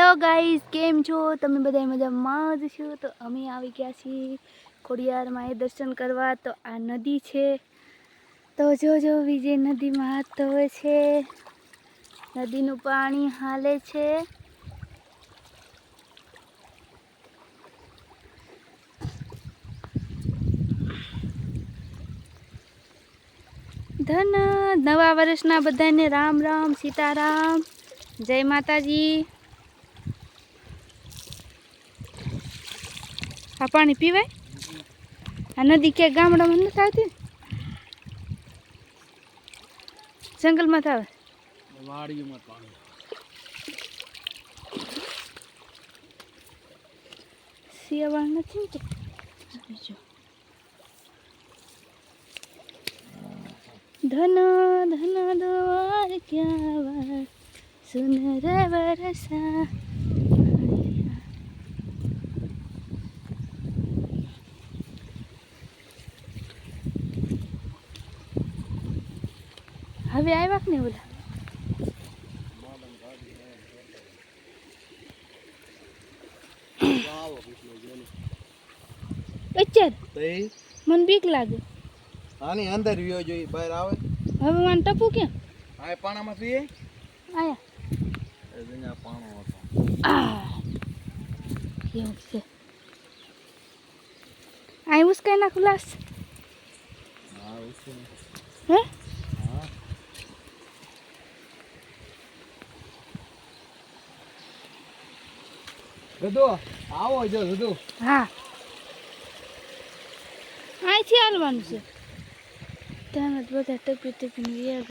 Hello guys, કેમ છો તમે? બધા મજામાં જ છો? તો અમે આવી ગયા છીએ ખોડિયારમાં એ દર્શન કરવા. તો આ નદી છે, તો જોજો વિજય નદીમાં હાથ ધોવે છે, નદીનું પાણી હાલે છે. ધન નવા વર્ષના બધાને રામ રામ સીતારામ, જય માતાજી. આ પાણી પીવાય? આ નદી ક્યાંક ગામડામાં નથી આવતી, જંગલમાં આવે. વાડીમાં પાણી શિયાવાળ નથી ને તો ધન ધન દ્વાર ક્યાં વાર સુન રે વરસા. હવે આવ્યા કે ને ઓલા અત્યારે મને બીક લાગે. આની અંદર વિયો જોઈ બહાર આવે. હવે મને ટપુ ક્યાં આ પાણામાં પીએ આયા એના પાણો હતો. કેવું છે આ ઉસકાઈ નાખું લાસ. હા ઉસે હે હા ગદો આવો જો ગદો. હા અહીંથી હાલવાનું છે. ત્યાં બધા ટપી ટપીને